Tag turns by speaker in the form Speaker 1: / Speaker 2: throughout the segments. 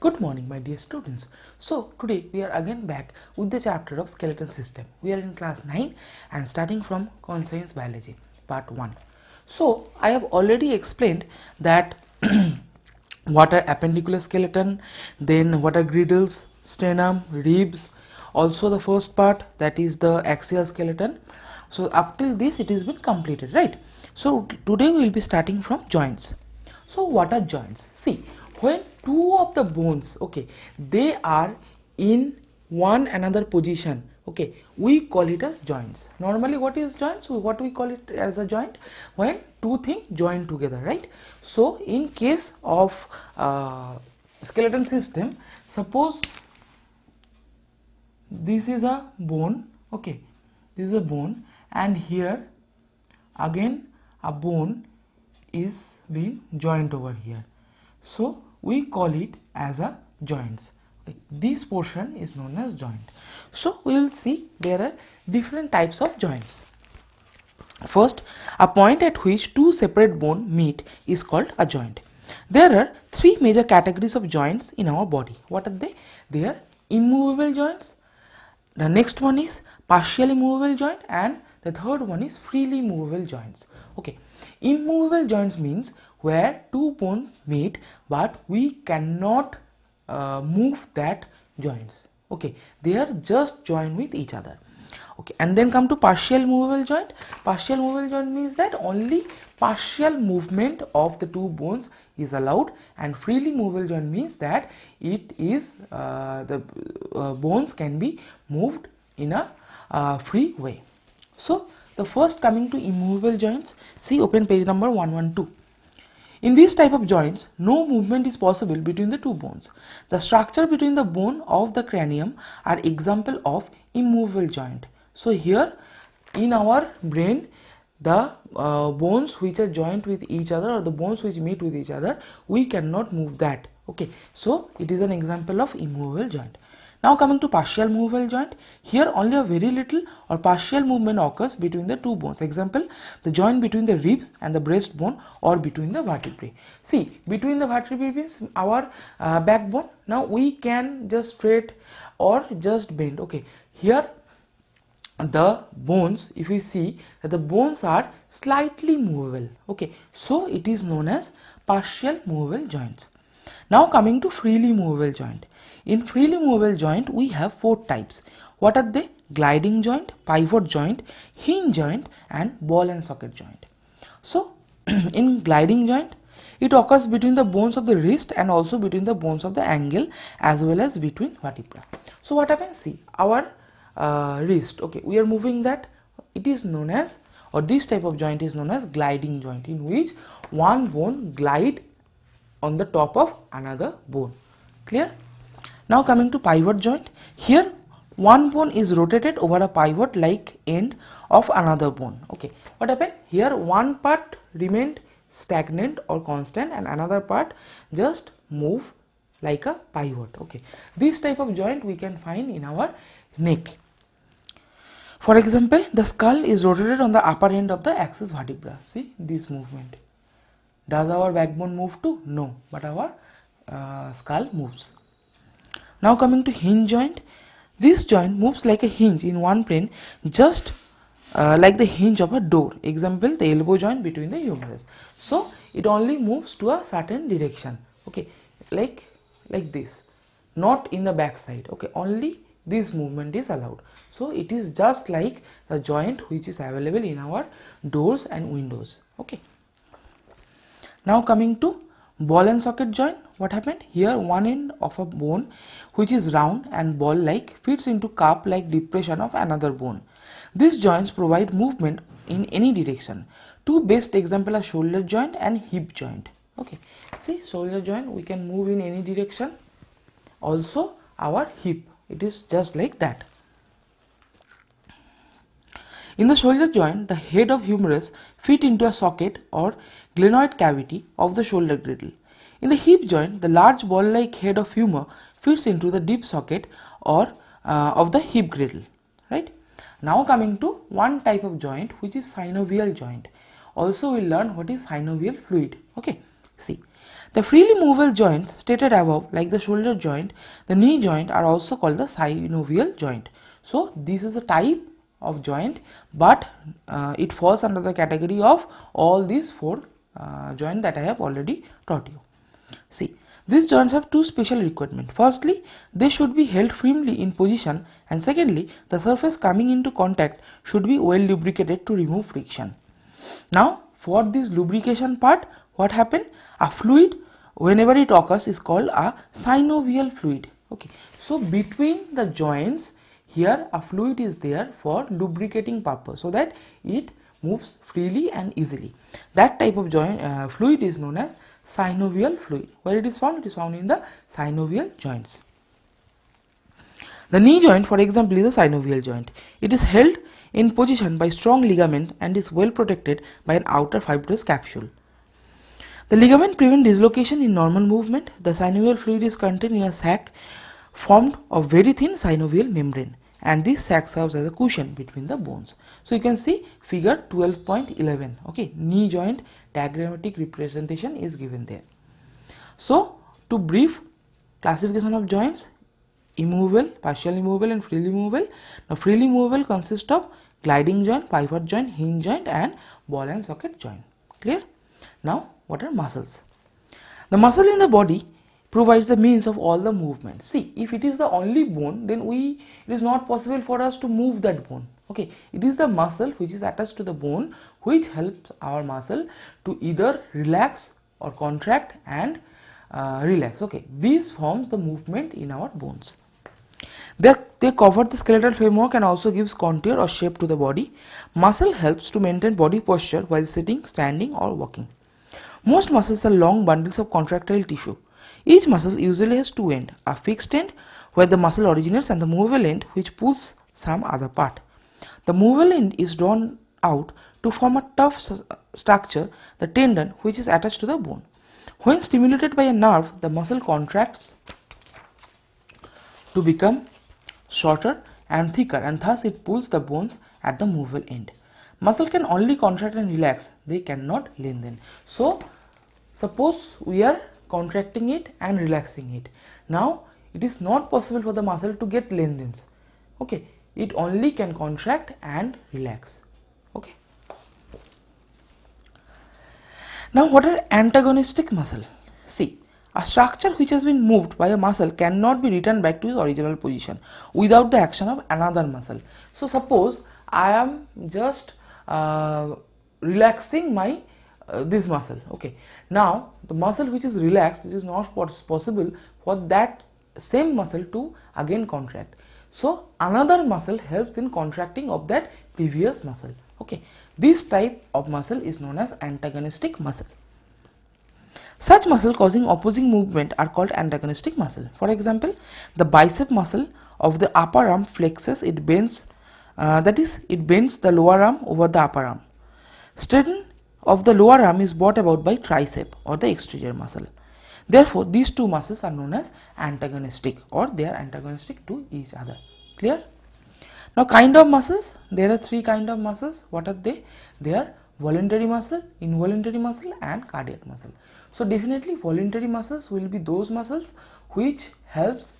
Speaker 1: Good morning, my dear students. So today we are again back with the chapter of skeleton system. We are in class 9 and starting from Concise Biology part 1. So I have already explained that what are appendicular skeleton, then what are girdles, sternum, ribs, also the first part, that is the axial skeleton. So up till this it has been completed, right? So today we will be starting from joints. So what are joints? See, when two of the bones, okay, they are in one another position, okay, we call it as joints. Normally what is joints? What we call it as a joint? When two things join together, right? So in case of skeleton system, suppose this is a bone, okay, this is a bone, and here again a bone is being joined over here, so we call it as a joints. This portion is known as joint. So we will see there are different types of joints. First, a point at which two separate bones meet is called a joint. There are three major categories of joints in our body. What are they? They are immovable joints, the next one is partially movable joint, and the third one is freely movable joints. Okay, immovable joints means where two bones meet but we cannot move that joints. Okay, they are just joined with each other. Okay, and then come to partial movable joint. Partial movable joint means that only partial movement of the two bones is allowed, and freely movable joint means that it is the bones can be moved in a free way. So the first, coming to immovable joints, see, open page number 112. In these type of joints, no movement is possible between the two bones. The structure between the bone of the cranium are example of immovable joint. So here in our brain, the bones which are joined with each other, or the bones which meet with each other, we cannot move that. Okay, so it is an example of immovable joint. Now coming to partial movable joint, here only a very little or partial movement occurs between the two bones. Example, the joint between the ribs and the breastbone, or between the vertebrae. See, between the vertebrae means our backbone. Now we can just straight or just bend. Okay, here the bones, if we see that the bones are slightly movable, okay, so it is known as partial movable joints. Now coming to freely movable joint. In freely movable joint we have four types. What are they? Gliding joint, pivot joint, hinge joint, and ball and socket joint. So in gliding joint, it occurs between the bones of the wrist and also between the bones of the ankle, as well as between vertebra. So what happens? See, our wrist, okay, we are moving that, it is known as, or this type of joint is known as gliding joint, in which one bone glide on the top of another bone. Clear? Now coming to pivot joint, here one bone is rotated over a pivot like end of another bone. Okay, what happened here? One part remained stagnant or constant, and another part just move like a pivot. Okay, this type of joint we can find in our neck. For example, the skull is rotated on the upper end of the axis vertebra. See this movement. Does our backbone move too? No, but our skull moves. Now coming to hinge joint, this joint moves like a hinge in one plane, just like the hinge of a door. Example, the elbow joint between the humerus. So it only moves to a certain direction. Okay, like this, not in the back side. Okay, only this movement is allowed. So it is just like the joint which is available in our doors and windows. Okay. Now coming to ball and socket joint, what happened here? One end of a bone which is round and ball like fits into cup like depression of another bone. These joints provide movement in any direction. Two best examples are shoulder joint and hip joint. Okay, see, shoulder joint we can move in any direction. Also our hip, it is just like that. In the shoulder joint, the head of humerus fit into a socket or glenoid cavity of the shoulder girdle. In the hip joint, the large ball-like head of humor fits into the deep socket or of the hip girdle. Right? Now coming to one type of joint, which is synovial joint. Also we will learn what is synovial fluid. Okay, see, The freely movable joints stated above, like the shoulder joint, the knee joint, are also called the synovial joint. So this is a type of joint, but it falls under the category of all these four joints that I have already taught you. See, these joints have two special requirements. Firstly, they should be held firmly in position, and secondly, the surface coming into contact should be well lubricated to remove friction. Now, for this lubrication part, what happens? A fluid, whenever it occurs, is called a synovial fluid. Okay, so between the joints, here a fluid is there for lubricating purpose, so that it moves freely and easily. That type of joint fluid is known as synovial fluid. Where it is found? It is found in the synovial joints. The knee joint, for example, is a synovial joint. It is held in position by strong ligament and is well protected by an outer fibrous capsule. The ligament prevents dislocation in normal movement. The synovial fluid is contained in a sac formed of very thin synovial membrane, and this sac serves as a cushion between the bones. So you can see figure 12.11. Okay, knee joint diagrammatic representation is given there. So to brief classification of joints: immovable, partially movable, and freely movable. Now freely movable consists of gliding joint, pivot joint, hinge joint, and ball and socket joint. Clear? Now what are muscles? The muscle in the body provides the means of all the movement. See, if it is the only bone, then it is not possible for us to move that bone. Okay, it is the muscle which is attached to the bone which helps our muscle to either relax or contract and relax. Okay, this forms the movement in our bones. They cover the skeletal framework and also gives contour or shape to the body. Muscle helps to maintain body posture while sitting, standing, or walking. Most muscles are long bundles of contractile tissue. Each muscle usually has two ends, a fixed end where the muscle originates and the movable end which pulls some other part. The movable end is drawn out to form a tough structure, the tendon, which is attached to the bone. When stimulated by a nerve, the muscle contracts to become shorter and thicker, and thus it pulls the bones at the movable end. Muscle can only contract and relax, they cannot lengthen. So suppose we are contracting it and relaxing it. Now it is not possible for the muscle to get lengthens. Okay, it only can contract and relax. Okay. Now what are antagonistic muscle? See, a structure which has been moved by a muscle cannot be returned back to its original position without the action of another muscle. So suppose I am just relaxing my this muscle. Okay, now the muscle which is relaxed, it is not possible for that same muscle to again contract. So another muscle helps in contracting of that previous muscle. Okay, this type of muscle is known as antagonistic muscle. Such muscle causing opposing movement are called antagonistic muscle. For example, the bicep muscle of the upper arm flexes, it bends, that is, it bends the lower arm over the upper arm. Straightening of the lower arm is brought about by tricep or the exterior muscle. Therefore, these two muscles are known as antagonistic, or they are antagonistic to each other. Clear? Now, kind of muscles, there are three kind of muscles. What are they? They are voluntary muscle, involuntary muscle, and cardiac muscle. So definitely voluntary muscles will be those muscles which helps,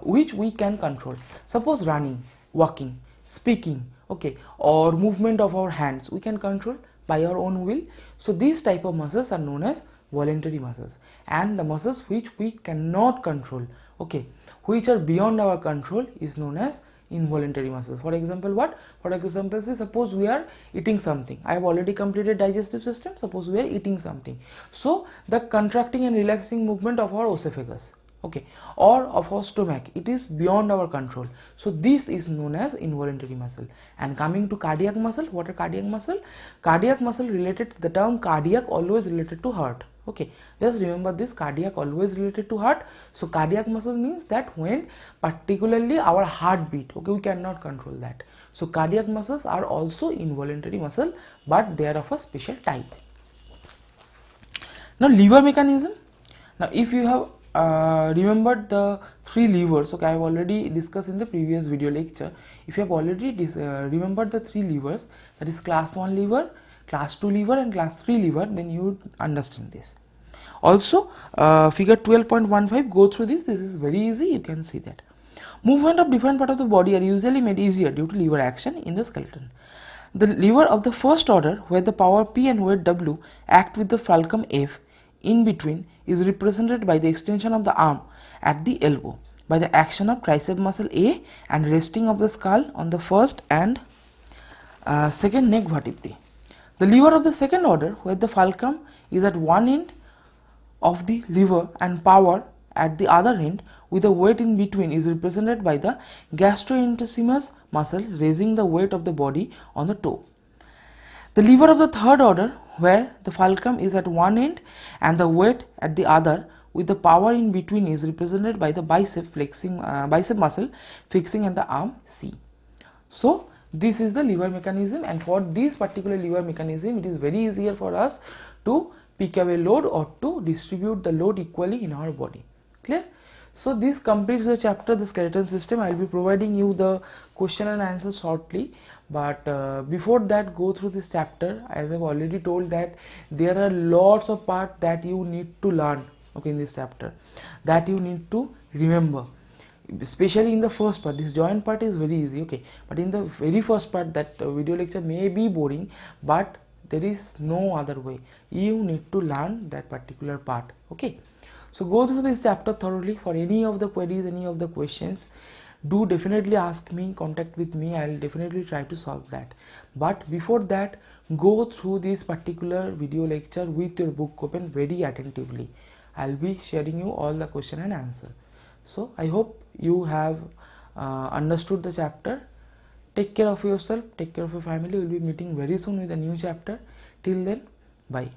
Speaker 1: which we can control. Suppose running, walking, speaking, okay, or movement of our hands, we can control by our own will. So these type of muscles are known as voluntary muscles, and the muscles which we cannot control, okay, which are beyond our control, is known as involuntary muscles. For example, what? For example, say suppose we are eating something. I have already completed digestive system. Suppose we are eating something. So the contracting and relaxing movement of our esophagus, okay, or of our stomach, it is beyond our control. So this is known as involuntary muscle. And coming to cardiac muscle, what are cardiac muscle? Cardiac muscle related, the term cardiac always related to heart. Okay, just remember this, cardiac always related to heart. So cardiac muscle means that when particularly our heartbeat, okay, we cannot control that. So cardiac muscles are also involuntary muscle, but they are of a special type. Now lever mechanism. Now if you have remembered the three levers, okay, I have already discussed in the previous video lecture. If you have already remembered the three levers, that is class 1 lever, class 2 lever, and class 3 lever, then you would understand this. Also figure 12.15, go through this is very easy, you can see that. Movement of different part of the body are usually made easier due to lever action in the skeleton. The lever of the first order, where the power P and weight W act with the fulcrum F in between, is represented by the extension of the arm at the elbow by the action of tricep muscle A and resting of the skull on the first and second neck vertebrae. The lever of the second order, where the fulcrum is at one end of the lever and power at the other end with a weight in between, is represented by the gastrointestinous muscle raising the weight of the body on the toe. The lever of the third order, where the fulcrum is at one end and the weight at the other with the power in between, is represented by the bicep muscle fixing at the arm C. So this is the lever mechanism, and for this particular lever mechanism it is very easier for us to pick away load or to distribute the load equally in our body. Clear? So this completes the chapter, the skeleton system. I will be providing you the question and answer shortly, but before that, go through this chapter. As I have already told that there are lots of parts that you need to learn, okay, in this chapter, that you need to remember, especially in the first part. This joint part is very easy, okay, but in the very first part, that video lecture may be boring, but there is no other way. You need to learn that particular part, okay. So go through this chapter thoroughly. For any of the queries, any of the questions, do definitely ask me, contact with me, I will definitely try to solve that. But before that, go through this particular video lecture with your book open very attentively. I will be sharing you all the question and answer. So I hope you have understood the chapter. Take care of yourself, take care of your family. We will be meeting very soon with a new chapter. Till then, bye.